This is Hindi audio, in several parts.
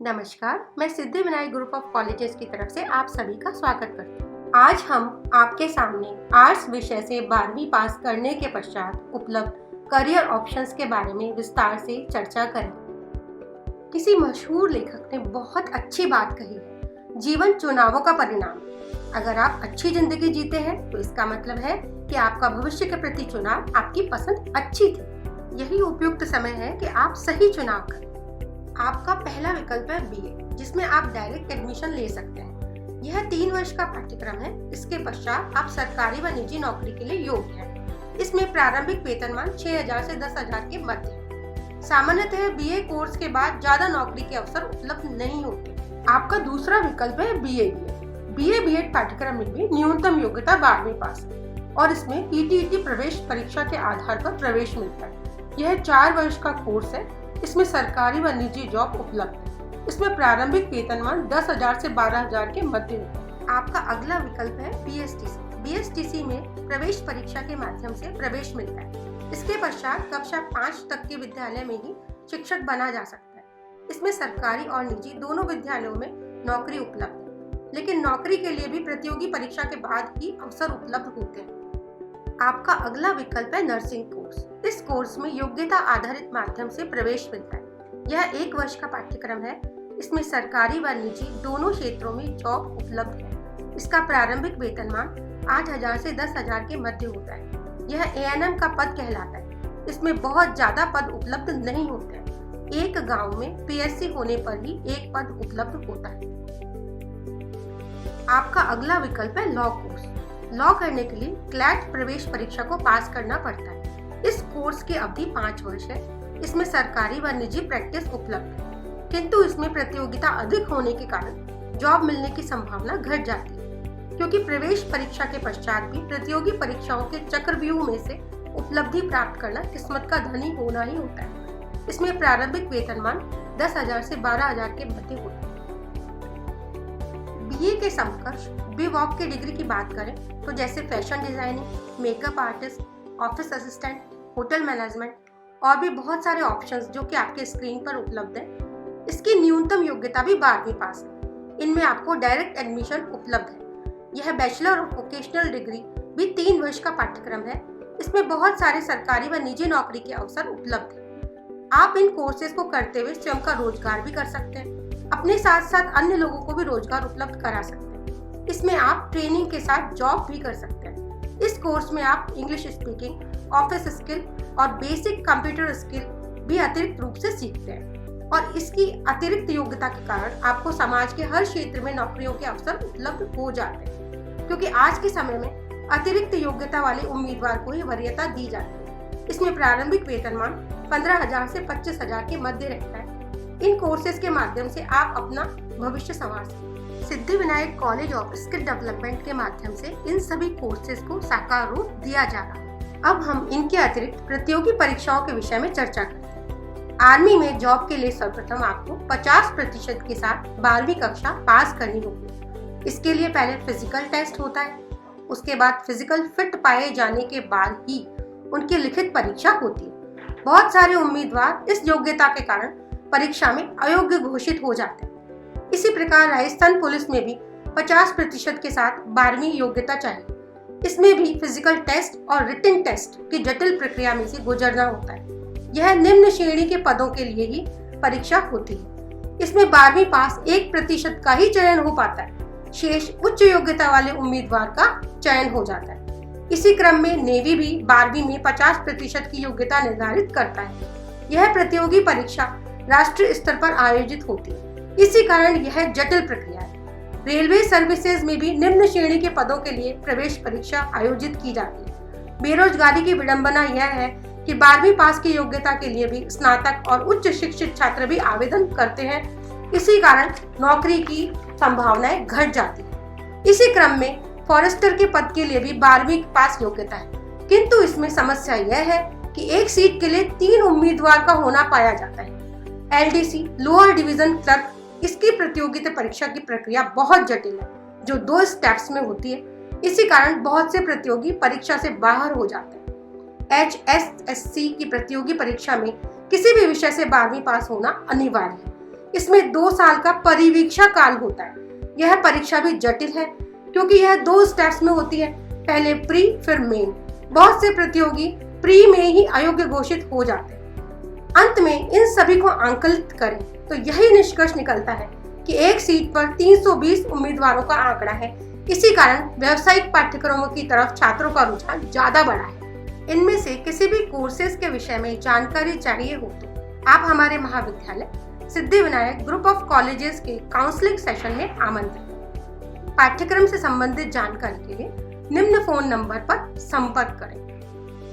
नमस्कार, मैं Siddhi Vinayak group of colleges की तरफ से आप सभी का स्वागत करती हूँ। आज हम आपके सामने आर्ट्स विषय से 12वीं पास करने के पश्चात उपलब्ध करियर ऑप्शंस के बारे में विस्तार से चर्चा करें। किसी मशहूर लेखक ने बहुत अच्छी बात कही है, जीवन चुनावों का परिणाम। अगर आप अच्छी जिंदगी जीते हैं तो इसका मतलब है कि आपका भविष्य के प्रति चुनाव आपकी पसंद अच्छी थी। यही उपयुक्त समय है कि आप सही चुनाव करें। आपका पहला विकल्प है बीए, जिसमें आप डायरेक्ट एडमिशन ले सकते हैं। यह 3 वर्ष का पाठ्यक्रम है। इसके पश्चात आप सरकारी व निजी नौकरी के लिए योग्य हैं। इसमें प्रारंभिक वेतनमान 6,000 से 10,000 के मध्य है। सामान्यतः बीए कोर्स के बाद ज्यादा नौकरी के अवसर उपलब्ध नहीं होते। आपका दूसरा विकल्प है बीएड पाठ्यक्रम में भी न्यूनतम योग्यता 12वीं पास है और इसमें ईटीईटी प्रवेश परीक्षा के आधार पर प्रवेश मिलता है। यह 4 वर्ष का कोर्स है। इसमें सरकारी व निजी जॉब उपलब्ध है। इसमें प्रारंभिक वेतनमान 10,000 से 12,000 के मध्य है। आपका अगला विकल्प है बीएसटीसी में प्रवेश परीक्षा के माध्यम से प्रवेश मिलता है। इसके पश्चात कक्षा 5 तक के विद्यालय में ही शिक्षक बना जा सकता है। इसमें सरकारी और निजी दोनों विद्यालयों में नौकरी उपलब्ध है, लेकिन नौकरी के लिए भी प्रतियोगी परीक्षा के बाद ही अवसर उपलब्ध होते हैं। आपका अगला विकल्प है नर्सिंग कोर्स। इस कोर्स में योग्यता आधारित माध्यम से प्रवेश मिलता है। यह 1 वर्ष का पाठ्यक्रम है। इसमें सरकारी व निजी दोनों क्षेत्रों में जॉब उपलब्ध है। इसका प्रारंभिक वेतनमान 8,000 से 10,000 के मध्य होता है। यह एएनएम का पद कहलाता है। इसमें बहुत ज्यादा पद उपलब्ध नहीं होते हैं। एक गांव में पीएससी होने पर ही एक पद उपलब्ध होता है। आपका अगला विकल्प है लॉ कोर्स। लॉ करने के लिए क्लैट प्रवेश परीक्षा को पास करना पड़ता है। इस कोर्स की अवधि 5 वर्ष है। इसमें सरकारी व निजी प्रैक्टिस उपलब्ध है, किंतु इसमें प्रतियोगिता अधिक होने के कारण जॉब मिलने की संभावना घट जाती है, क्योंकि प्रवेश परीक्षा के पश्चात भी प्रतियोगी परीक्षाओं के चक्रव्यूह में से उपलब्धि प्राप्त करना किस्मत का धनी होना ही होता है। इसमें प्रारंभिक वेतनमान 10,000 से 12,000 के मध्य होता है। बीए के समकक्ष बीवॉक की डिग्री की बात करें तो जैसे fashion designing, makeup artist, office assistant, hotel management और भी बहुत सारे ऑप्शंस जो कि आपके स्क्रीन पर उपलब्ध है। इसकी न्यूनतम योग्यता भी 12वीं पास है। इनमें आपको डायरेक्ट एडमिशन उपलब्ध है। यह बैचलर ऑफ वोकेशनल डिग्री भी 3 वर्ष का पाठ्यक्रम है। इसमें बहुत सारे सरकारी व निजी नौकरी के अवसर उपलब्ध है। आप इन कोर्सेज को करते हुए स्वयं का रोजगार भी कर सकते हैं। अपने साथ साथ अन्य लोगों को भी रोजगार उपलब्ध करा सकते हैं। इसमें आप ट्रेनिंग के साथ जॉब भी कर सकते हैं। इस कोर्स में आप इंग्लिश स्पीकिंग, ऑफिस स्किल और बेसिक कंप्यूटर स्किल भी अतिरिक्त रूप से सीखते हैं और इसकी अतिरिक्त योग्यता के कारण आपको समाज के हर क्षेत्र में नौकरियों के अवसर उपलब्ध हो जाते हैं, क्योंकि आज के समय में अतिरिक्त योग्यता वाले उम्मीदवार को ही वरीयता दी जाती है। इसमें प्रारंभिक वेतनमान 15,000 से 25,000 के मध्य रहता है। इन कोर्सेज के माध्यम से आप अपना भविष्य संवार सकते हैं। Siddhi Vinayak college of skill development के माध्यम से इन सभी कोर्सेज को साकार रूप दिया जा रहा है। अब हम इनके अतिरिक्त प्रतियोगी परीक्षाओं के विषय में चर्चा करते हैं। आर्मी में जॉब के लिए सर्वप्रथम आपको 50% के साथ 12वीं कक्षा पास करनी होगी। इसके लिए पहले फिजिकल टेस्ट होता है। उसके बाद फिजिकल फिट पाए जाने के बाद ही उनकी लिखित परीक्षा होती है। बहुत सारे उम्मीदवार इस योग्यता के कारण परीक्षा में अयोग्य घोषित हो जाते हैं। इसी प्रकार राजस्थान पुलिस में भी 50% के साथ 12वीं योग्यता चाहिए। इसमें भी फिजिकल टेस्ट और रिटन टेस्ट की जटिल प्रक्रिया में से गुजरना होता है। यह निम्न श्रेणी के पदों के लिए ही परीक्षा होती है। इसमें 12वीं पास 1% का ही चयन हो पाता है। शेष उच्च योग्यता वाले उम्मीदवार का चयन हो जाता है। इसी क्रम में नेवी भी 12वीं में 50% की योग्यता निर्धारित करता है। यह प्रतियोगी परीक्षा राष्ट्रीय स्तर पर आयोजित होती है। इसी कारण यह जटिल प्रक्रिया है। रेलवे सर्विसेज में भी निम्न श्रेणी के पदों के लिए प्रवेश परीक्षा आयोजित की जाती है। बेरोजगारी की विडंबना यह है कि 12वीं पास की योग्यता के लिए भी स्नातक और उच्च शिक्षित छात्र भी आवेदन करते हैं। इसी कारण नौकरी की संभावनाएं घट जाती है। इसी क्रम में फॉरेस्टर के पद के लिए भी 12वीं पास योग्यता है, किंतु इसमें समस्या यह है कि एक सीट के लिए 3 उम्मीदवार का होना पाया जाता है। एलडीसी लोअर डिवीजन क्लर्क, इसकी प्रतियोगिता परीक्षा की प्रक्रिया बहुत जटिल है, जो 2 स्टेप्स में होती है। इसी कारण बहुत से प्रतियोगी परीक्षा से बाहर हो जाते हैं। HSSC की प्रतियोगी परीक्षा में किसी भी विषय से 12वीं पास होना अनिवार्य है। इसमें 2 साल का परिवीक्षा काल होता है। यह परीक्षा भी जटिल है क्योंकि यह 2 स्टेप्स में होती है, पहले प्री फिर मेन। बहुत से प्रतियोगी प्री में ही अयोग्य घोषित हो जाते हैं। अंत में इन सभी को आंकलित करें तो यही निष्कर्ष निकलता है कि एक सीट पर 320 उम्मीदवारों का आंकड़ा है। इसी कारण व्यावसायिक पाठ्यक्रमों की तरफ छात्रों का रुझान ज्यादा बढ़ा है। इनमें से किसी भी कोर्सेज के विषय में जानकारी चाहिए हो तो आप हमारे महाविद्यालय सिद्धिविनायक ग्रुप ऑफ कॉलेजेस के काउंसलिंग सेशन में आमंत्रित। पाठ्यक्रम से संबंधित जानकारी के लिए निम्न फोन नंबर पर संपर्क करें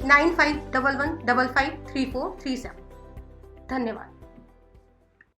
9511553437। धन्यवाद।